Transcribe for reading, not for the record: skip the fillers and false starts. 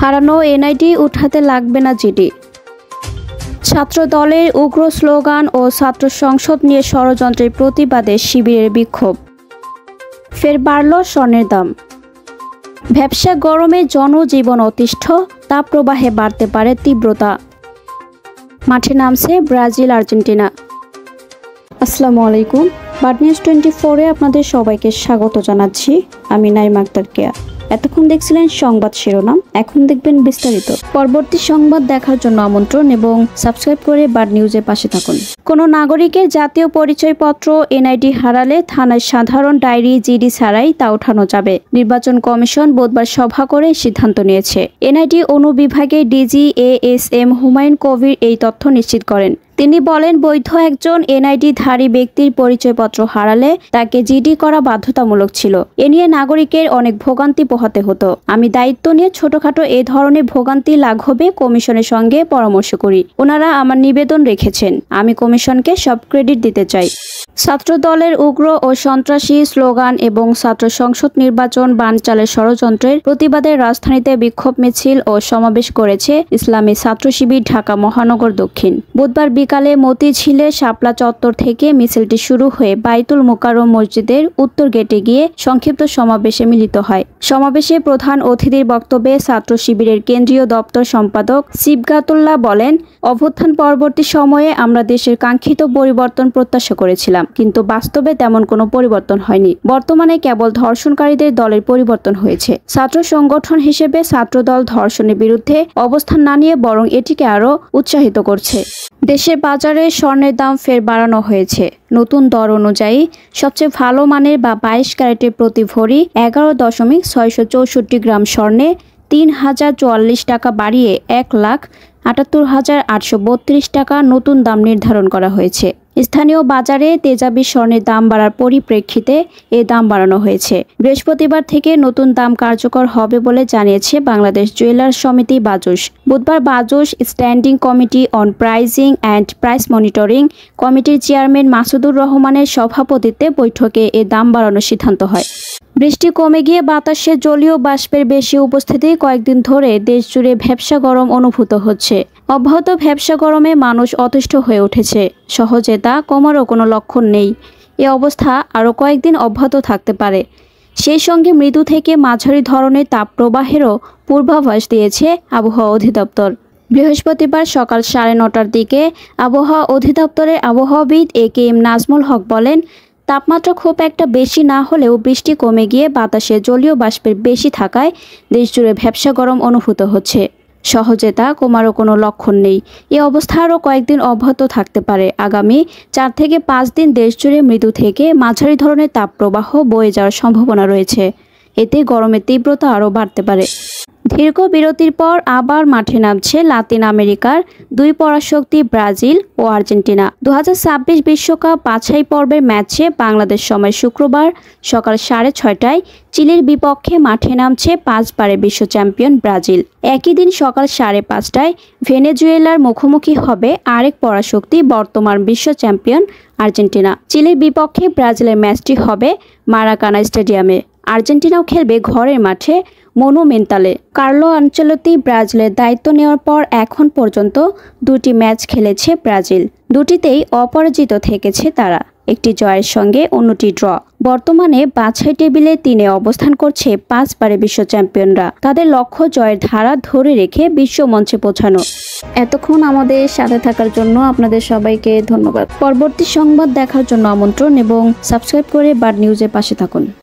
হারানো এনআইডি উঠাতে লাগবে না জিডি। ছাত্র দলের উগ্র স্লোগান ও ছাত্র সংসদ নিয়ে ষড়যন্ত্রের প্রতিবাদে শিবিরের বিক্ষোভ। ফের বাড়ল স্বর্ণের দাম। ভ্যাপসা গরমে জনজীবন অতিষ্ঠ, তাপপ্রবাহে বাড়তে পারে তীব্রতা। মাঠে নামছে ব্রাজিল আর্জেন্টিনা। আসসালামু আলাইকুম, বাড নিউজ 24-এ আপনাদের সবাইকে স্বাগত জানাচ্ছি। আমি নাইমা আক্তার কেয়া। এতক্ষণ দেখছিলেন সংবাদ শিরোনাম, এখন দেখবেন বিস্তারিত। পরবর্তী সংবাদ দেখার জন্য আমন্ত্রণ এবং সাবস্ক্রাইব করে বাড নিউজের পাশে থাকুন। কোনো নাগরিকের জাতীয় পরিচয়পত্র এনআইডি হারালে থানায় সাধারণ ডায়েরি জিডি ছাড়াই তা ওঠানো যাবে। নির্বাচন কমিশন বুধবার সভা করে সিদ্ধান্ত নিয়েছে। NID অনুবিভাগের DG ASM Humayun Kabir এই তথ্য নিশ্চিত করেন। তিনি বলেন, বৈধ একজন এনআইডি-ধারী ব্যক্তির পরিচয়পত্র হারালে তাকে জিডি করা বাধ্যতামূলক ছিল। এ নিয়ে নাগরিকের অনেক ভোগান্তি পোহাতে হতো। আমি দায়িত্ব নিয়ে ছোটখাটো এ ধরনের ভোগান্তি লাঘবে কমিশনের সঙ্গে পরামর্শ করি। ওনারা আমার নিবেদন রেখেছেন, আমি কমিশনকে সব ক্রেডিট দিতে চাই। ছাত্র দলের উগ্র ও সন্ত্রাসী স্লোগান এবং ছাত্র সংসদ নির্বাচন বানচালের ষড়যন্ত্রের প্রতিবাদে রাজধানীতে বিক্ষোভ মিছিল ও সমাবেশ করেছে ইসলামী ছাত্র শিবির ঢাকা মহানগর দক্ষিণ। বুধবার বিকালে মতিঝিলে শাপলা চত্বর থেকে মিছিলটি শুরু হয়ে বাইতুল মোকাররম মসজিদের উত্তর গেটে গিয়ে সংক্ষিপ্ত সমাবেশে মিলিত হয়। সমাবেশে প্রধান অতিথির বক্তব্যে ছাত্র শিবিরের কেন্দ্রীয় দপ্তর সম্পাদক সিবগাতুল্লাহ বলেন, অভ্যুত্থান পরবর্তী সময়ে আমরা দেশের কাঙ্ক্ষিত পরিবর্তন প্রত্যাশা করেছিলাম, কিন্তু বাস্তবে তেমন কোনো পরিবর্তন হয়নি। বর্তমানে কেবল ধর্ষণকারীদের দলের পরিবর্তন হয়েছে। ছাত্র সংগঠন হিসেবে ছাত্রদল ধর্ষণের বিরুদ্ধে অবস্থান না নিয়ে বরং এটিকে আরও উৎসাহিত করছে। দেশের বাজারে স্বর্ণের দাম ফের বাড়ানো হয়েছে। নতুন দর অনুযায়ী সবচেয়ে ভালো মানের বা 22 ক্যারেটের প্রতি ভরি 11.664 গ্রাম স্বর্ণে 3044 টাকা বাড়িয়ে 1,78,832 টাকা নতুন দাম নির্ধারণ করা হয়েছে। স্থানীয় বাজারে তেজাবি স্বর্ণের দাম বাড়ার পরিপ্রেক্ষিতে এ দাম বাড়ানো হয়েছে। বৃহস্পতিবার থেকে নতুন দাম কার্যকর হবে বলে জানিয়েছে বাংলাদেশ জুয়েলার্স সমিতি বাজুস। বুধবার BAJUS standing committee on pricing and price monitoring কমিটির চেয়ারম্যান মাসুদুর রহমানের সভাপতিত্বে বৈঠকে এ দাম বাড়ানোর সিদ্ধান্ত হয়। বৃষ্টি কমে গিয়ে বাতাসে জলীয় বাষ্পের বেশি উপস্থিতি কয়েকদিন ধরে দেশজুড়ে ভ্যাপসা গরম অনুভূত হচ্ছে। অব্যাহত ভ্যাপসা গরমে মানুষ অতিষ্ঠ হয়ে উঠেছে। সহজে তা কমারও কোনো লক্ষণ নেই। এ অবস্থা আরও কয়েকদিন অব্যাহত থাকতে পারে। সেই সঙ্গে মৃদু থেকে মাঝারি ধরনের তাপপ্রবাহেরও পূর্বাভাস দিয়েছে আবহাওয়া অধিদপ্তর। বৃহস্পতিবার সকাল 9:30টার দিকে আবহাওয়া অধিদপ্তরের আবহাওয়াবিদ AKM নাজমুল হক বলেন, তাপমাত্রা খুব একটা বেশি না হলেও বৃষ্টি কমে গিয়ে বাতাসে জলীয় বাষ্পের বেশি থাকায় দেশজুড়ে ভ্যাপসা গরম অনুভূত হচ্ছে। সহজে তা কমারও কোনো লক্ষণ নেই। এ অবস্থা আরও কয়েকদিন অব্যাহত থাকতে পারে। আগামী 4 থেকে 5 দিন দেশজুড়ে মৃদু থেকে মাঝারি ধরনের তাপপ্রবাহ বয়ে যাওয়ার সম্ভাবনা রয়েছে। এতে গরমের তীব্রতা আরও বাড়তে পারে। দীর্ঘ বিরতির পর আবার মাঠে নামছে লাতিন আমেরিকার দুই পরাশক্তি ব্রাজিল ও আর্জেন্টিনা। 2026 বিশ্বকাপ বাছাই পর্বের ম্যাচে বাংলাদেশ সময় শুক্রবার সকাল 6:30টায় চিলির বিপক্ষে মাঠে নামছে 5 বারের বিশ্ব চ্যাম্পিয়ন ব্রাজিল। একই দিন সকাল 5:30টায় ভেনেজুয়েলার মুখোমুখি হবে আরেক পরাশক্তি বর্তমান বিশ্ব চ্যাম্পিয়ন আর্জেন্টিনা। চিলির বিপক্ষে ব্রাজিলের ম্যাচটি হবে মারাকানা স্টেডিয়ামে। আর্জেন্টিনাও খেলবে ঘরের মাঠে মনুমেন্টালে। কার্লো আনচেলত্তি ব্রাজিলের দায়িত্ব নেওয়ার পর এখন পর্যন্ত 2টি ম্যাচ খেলেছে ব্রাজিল। দুটিতেই অপরাজিত থেকেছে তারা, একটি জয়ের সঙ্গে অন্যটি ড্র। বর্তমানে বাছাই টেবিলে 3-এ অবস্থান করছে 5 বারের বিশ্ব চ্যাম্পিয়নরা। তাদের লক্ষ্য জয়ের ধারা ধরে রেখে বিশ্ব মঞ্চে পৌঁছানো। এতক্ষণ আমাদের সাথে থাকার জন্য আপনাদের সবাইকে ধন্যবাদ। পরবর্তী সংবাদ দেখার জন্য আমন্ত্রণ এবং সাবস্ক্রাইব করে বাড নিউজের পাশে থাকুন।